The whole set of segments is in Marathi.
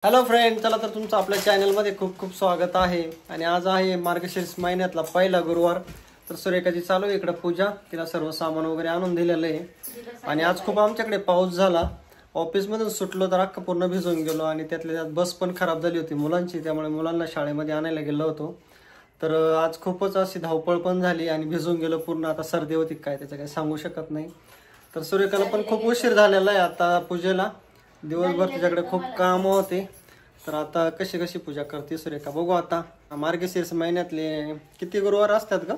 हॅलो फ्रेंड, चला तर तुमचं आपल्या चॅनलमध्ये खूप खूप स्वागत आहे. आणि आज आहे मार्गशीर्ष महिन्यातला पहिला गुरुवार. तर सुरेखाची चालू आहे इकडे पूजा. तिला सर्व सामान वगैरे आणून दिलेलं आहे. आणि आज खूप आमच्याकडे पाऊस झाला. ऑफिसमधून सुटलो तर अख्खा पूर्ण भिजून गेलो. आणि त्यातल्या त्यात बस पण खराब झाली होती मुलांची, त्यामुळे मुलांना शाळेमध्ये आणायला गेलो होतो. तर आज खूपच अशी धावपळ पण झाली आणि भिजून गेलो पूर्ण. आता सर्दी होती काय त्याचं काही सांगू शकत नाही. तर सुरेखाला पण खूप उशीर झालेला आहे आता पूजेला. दिवसभर तिच्याकडे खूप काम होते. तर आता कशी कशी पूजा करते सुरेखा बघू. आता मार्गशीर्ष महिन्यातले किती गुरुवार असतात का?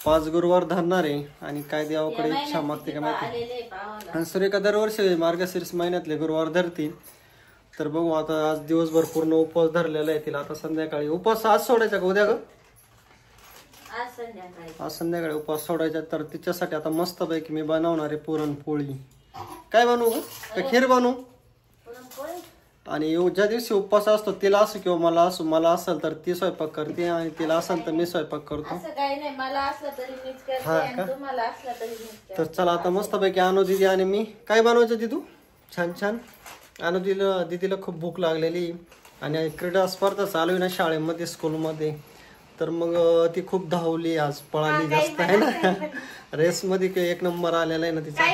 5 गुरुवार धरणार आहे. आणि काय देवाकडे इच्छा मागते का माहिती. आणि सुरेखा दरवर्षी मार्गशीर्ष महिन्यातले गुरुवार धरते. तर बघू आता आज दिवसभर पूर्ण उपवास धरलेला आहे तिला. आता संध्याकाळी उपवास आज सोडायचा का उद्या ग? आज संध्याकाळी उपवास सोडायचा. तर तिच्यासाठी आता मस्त पैकी मी बनवणार आहे पुरणपोळी. काय बनवू ग? का खीर बनवू? आणि ज्या दिवशी उपवास असतो तिला असो किंवा मला असेल तर ती स्वयंपाक करते आणि तिला असेल तर मी स्वयंपाक करतो. हा का? तर चला आता मस्त पैकी आणू दिदी आणि मी. काय बनवायचं दिदू? छान छान आणू दिलं. दिदीला खूप भूक लागलेली आणि क्रीडा स्पर्धा चालू आहे ना शाळेमध्ये स्कूलमध्ये. तर मग ती खूप धावली आज, पळाली जास्त आहे ना. रेस मध्ये 1 नंबर आलेला आहे ना तिचा.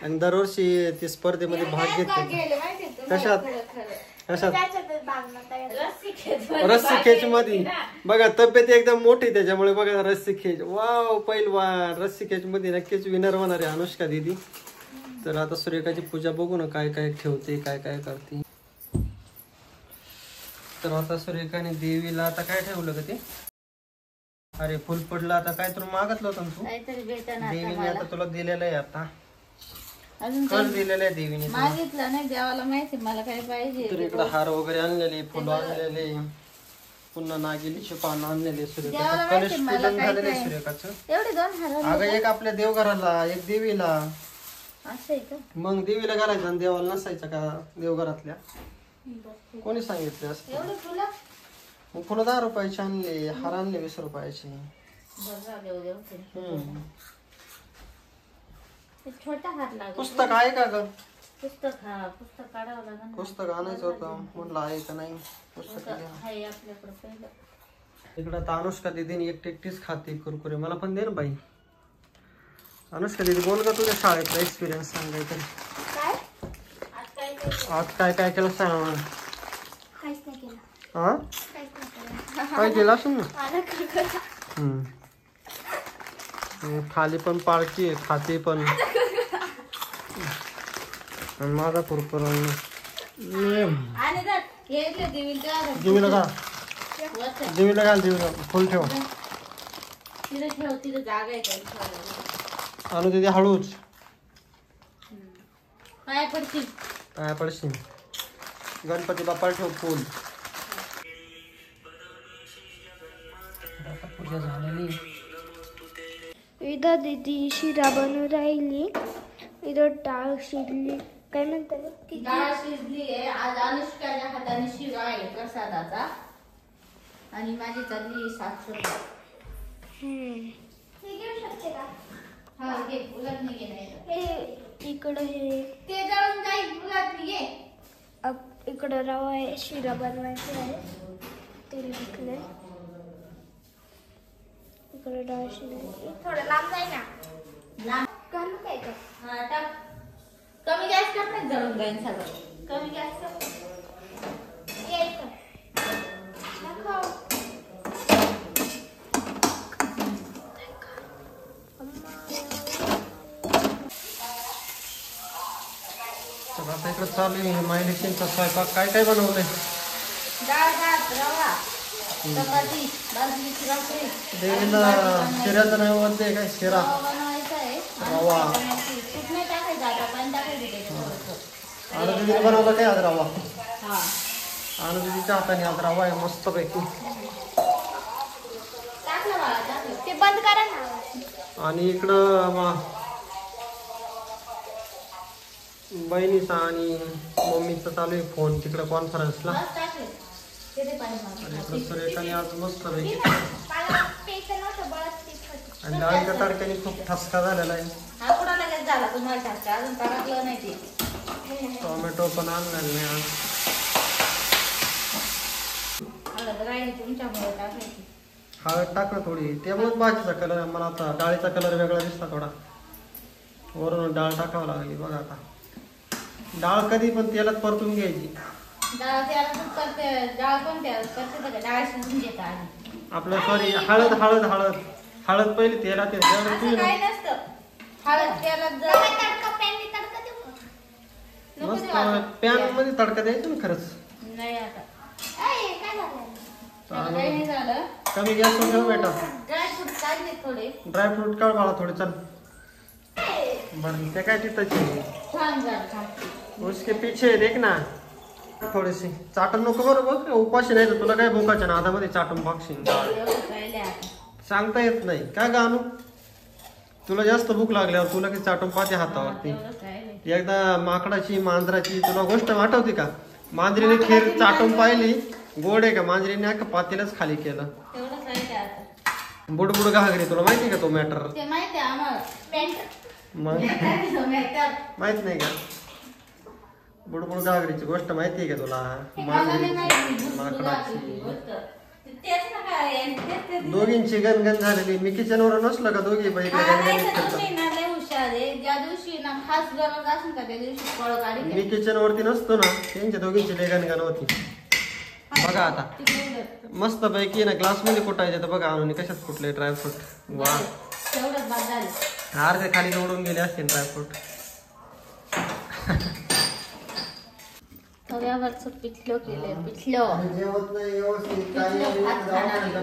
आणि दरवर्षी ती स्पर्धेमध्ये भाग घेते. कशात कशात? रस्सी खेच मध्ये बघा. तब्येत एकदम मोठी त्याच्यामुळे बघा रस्सी खेच. वाव, पहिलवान रस्सी खेच मध्ये नक्कीच विनर होणार आहे अनुष्का दीदी. तर आता सुरेखाची पूजा बघू ना काय काय ठेवते काय काय करते. तर आता सुरेखाने देवीला आता काय ठेवलं का ते? अरे फुल पडलं. आता काय तुला मागितलं होतं तू? देवीने आता तुला दिलेलं आहे. आता कल दिलेलं आहे देवीने. मागितलं नाही, देवाला माहिती मला काय पाहिजे. तर इकडे हार वगैरे आणलेले, फुलं आणलेले, पुन्हा नागिलीचे पानं आणलेले. सुरेखाचं कलश पूजन झालेलं आहे सुरेखाचं. एवढे 2 हार. अगं एक आपल्या देवघराला एक देवीला. असं आहे का? मग देवीला घालायचं आणि देवाला नसायचं का देवघरातल्या? कोणी सांगितलं असं? एवढे फुलं मग फुलं 10 रुपयाचे आणले, हार आणले 20 रुपयाचे. छोटा हार लागला. पुस्तक आहे का ग? पुस्तक काढावं लागेल. पुस्तक आणायचं होतं म्हणलं आहे का नाही. पुस्तक आहे आपल्याकडे पहिलं. इकडं आता अनुष्का दीदीने एकटीच खाते कुरकुरे. मला पण दे ना बाई. अनुष्का दीदी बोल का तुझ्या शाळेतला एक्सपिरियन्स सांगायचं. आज काय काय केलं सांग. हा काय केलं असेल ना. खाली पण पाळकी आहे, खाते पण. माझा कुरकुरा देवीला घाल. देवीला घाल. देवीला फुल ठेव. आणू दीदी हळूच. पाया पडशील. गणपती बाप्पाला ठेव फुल. पूजा झालेली. इथं दीदी शिरा बनवून राहिली. इथं डाळ शिजली. काय म्हणतात? डाळ शिजली आहे. आज अनुष्काच्या हाताने शिरा आहे प्रसादाचा. आणि माझी चालली सासू. हा घे. उलटणी घे. नाही इकडं हे ते जळून जाईल. उलटणी घे. इकडं रवा आहे. शिरा बनवायचा आहे. तेल टाकलंय. इकडे डाळ शिजली. थोडं लांब जाय ना. लांब घालू काय का? हा टाक. कमी गॅस कर नाही जळून जाईल सगळं. कमी गॅस कर. यायचं आता इकडं चालू आहे माहितीचा स्वयंपाक. काय काय बनवलंय? डाळ भात रवा चपाती बाजरीची भाकरी. देवीला शिऱ्याचा नैवेद्य आहे काय? शिरा बनवायचा आहे. रवा. तूप नाही टाकायचं आता, पाणी टाकायचं. आणू दीदी बनवला काय आज रवा? हा आणू दीदीच्या हाताने आज रवा आहे मस्त पैकी. टाकलं मला टाकलं. ते बंद करा ना. आणि इकडं बहिणीचा आणि मम्मीचा चालू आहे फोन तिकडं कॉन्फरन्सला. बस टाकले. किती पाणी आणि इकडं सुरेखाने आज मस्त पैकी. पेपर नव्हतं बळत. आणि डाळीच्या तडक्याने खूप ठसका झालेला आहे. हा कुठं लगेच झाला तुम्हाला टाकता. अजून टाकलं नाही ते. टोमॅटो पण आणलेलं नाही आज. राहिली तुमच्यामुळे टाकायची. हळद टाक ना थोडी, त्यामुळेच भाजीचा कलर मला आता डाळीचा कलर वेगळा दिसला थोडा. वरून डाळ टाकावं लागली बघा. आता डाळ कधी पण तेलात परतून घ्यायची. डाळ त्याला करते, डाळ पण त्याला करते बघा, डाळ शिजून घेता आधी. आपलं सॉरी हळद हळद हळद हळद पहिली तेलात असं काही नसतं. हळद तेलात मस्त पॅन मध्ये तडका द्यायचा ना खरंच. नाही आता काही नाही झालं. कमी गॅसवर ठेव बेटा. ड्रायफ्रूट काढले थोडे. ड्रायफ्रूट काढ बाळा थोडे. चल बरं ते काय तिथं छान झालं. उसके पीछे देख ना थोडेसे. चाटून नको बरं बघ, उपाशी नाही तर तुला काय भुकाच्या नादामध्ये चाटून बघशील. सांगता येत नाही काय गाणू. तुला जास्त भूक लागल्यावर तुला काही चाटून पाहते हातावरती. एकदा माकडाची मांजराची तुला गोष्ट आठवते का? मांजरीने खीर चाटून पाहिली, गोड आहे का? मांजरीने अख्खा पातेलच खाली केलं. बुडबुड घागरी तुला माहिती का तो मॅटर? मग माहित नाही का? बुडबुड घागरीची गोष्ट माहितीये का तुला? माकडाची दोघींची गणगण झालेली. मी किचन वर नसलं का दोघी ज्या दिवशी ना खास गरज असेल का त्या दिवशी फळ काढी. मी किचन वरती नसतो ना, त्यांच्या दोघींची लय गणगण होती. बघा आता मस्त पैकी ना ग्लास मध्ये कुटायचे तर बघा आणून कशात कुठले ड्रायफ्रूट. वा तेवढंच बाद झालं. अर्धे खाली निवडून गेले असतील ड्रायफ्रूट. तव्यावरच पिठलं केलं. पिठलं जेवत नाही व्यवस्थित,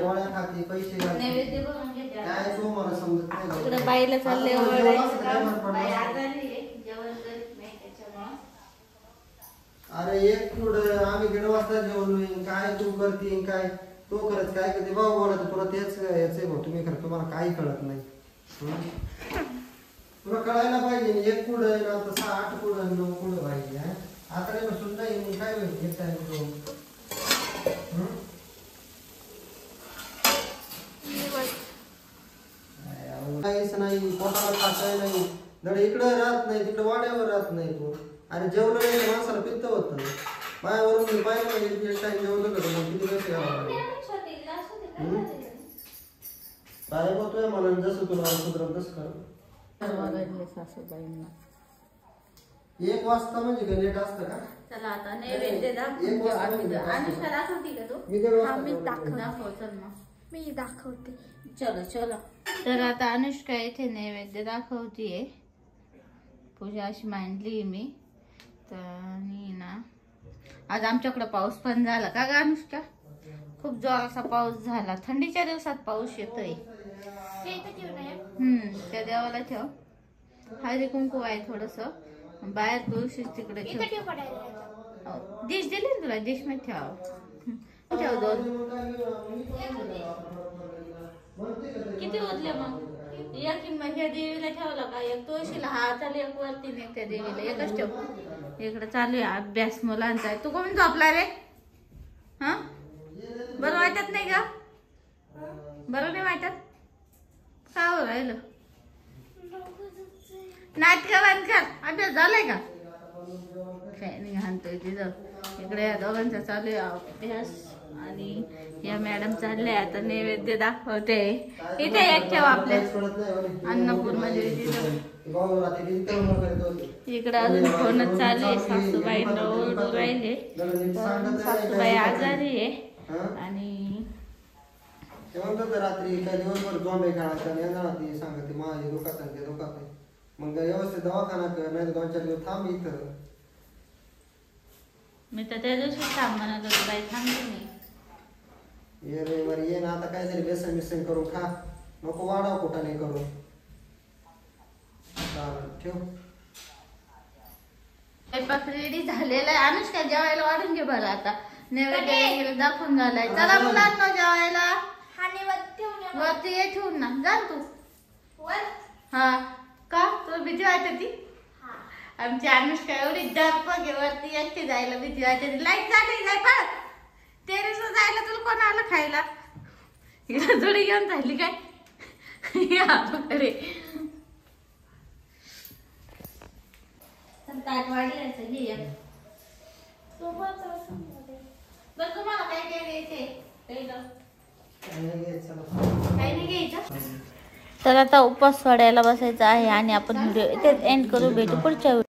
गोळ्या खाती, पैसे घालते. नैवेद्य बनवून घेते. काय तो मला समजत नाही. इकडे बाईला चालले ओरडायचं काम. बाई आजारी आहे, जेवण करीत नाही त्याच्यामुळं. अरे एक पुढं आम्ही 1:30 वाजता जेवण होईल. काय तू करते काय तो करत काय करते भाऊ बोलायचं तुला तेच यायचंय भाऊ. तुम्ही खरं तुम्हाला काही कळत नाही. तुला कळायला पाहिजे. एक पुढं आहे ना तसं 8 पुढं 9 पुढं पाहिजे. आता नाही बसून नाही काय होईल काहीच नाही. पोटाला खाताय नाही. धड इकडं राहत नाही तिकडं वाड्यावर राहत नाही तू. आणि जेवलं नाही माणसाला पित्त होत नाही. पायावरून पाहिलं म्हणजे टाइम जेवलं का मग किती कसे काय होतोय म्हणून जसं तुला सुधरव तसं कर. सासूबाईंना 1 वाजता म्हणजे काय लेट असतं का? चला आता नैवेद्य दाखव. अनुष्का दाखवती का तू? मी दाखव. चल मग मी दाखवते. चलो चलो. तर आता अनुष्का इथे नैवेद्य दाखवतीये. पूजा अशी मांडली मी. तर ना आज आमच्याकडे पाऊस पण झाला का ग अनुष्का? खूप जोराचा पाऊस झाला. थंडीच्या दिवसात पाऊस येतोय. त्या देवाला ठेव. हळदी कुंकू आहे थोडस बाहेर तुळशी तिकडे ठेव. डिश दिली ना तुला, डिश मध्ये ठेव. 2 किती उरले मग? एक ह्या देवीला ठेवला का? एक तुळशीला. हा चालू एक वरती नाही त्या देवीला. एकच ठेव. इकडे चालू आहे अभ्यास मुलांचा. तू कोण झोपला रे? हा बरं वाटत नाही का? बरं नाही वाटत का हो राहिलं? नाटक बंद कर. अभ्यास झालाय का? काय नाही हाणतोय तिथं. इकडे या दोघांचा चालू आहे अभ्यास. आणि या मॅडम चालले आता नैवेद्य दाखवते. इथे एक ठेव आपल्या अन्नपूर मध्ये. इकडे अजून फोनच चालू आहे. सासूबाईंना ओरडू राहिले. सासूबाई आजारी आहे. आणि रात्री काय दिवसभर झोंबे खेळायचं सांगते माझे दुखात ते दुखात. मग व्यवस्थित दवाखाना कर नाही 2-4 दिवस थांब इथं. मी तर त्या दिवशी थांब म्हणत होतो. बाई थांबली नाही. ये रविवारी ये ना. आता काहीतरी बेसन बिसन करून खा. नको वाढाव कुठं नाही करून. चालेल ठेव. स्वयंपाक रेडी झालेला आहे. अनुष्का जेवायला वाढून घे बरं. आता नैवेद्य दाखवून झालाय. चला मुलांना जेवायला. वरती ये ठेवून ना जा तू. हा का तुला भीती वाटते? आमची अनुष्का एवढी डरपक आहे. वरती एकटी जायला भीती वाटते. लाईट झाली जाय पण टेरेस जायला तुला कोण आलं खायला? हिला जोडी घेऊन झाली काय? ताट वाढल्याचं घे. बरं तुम्हाला काय काय द्यायचे? काही तर आता उपवास सोडायला बसायचा आहे आणि आपण व्हिडिओ इथेच एंड करू. भेटू पुढच्या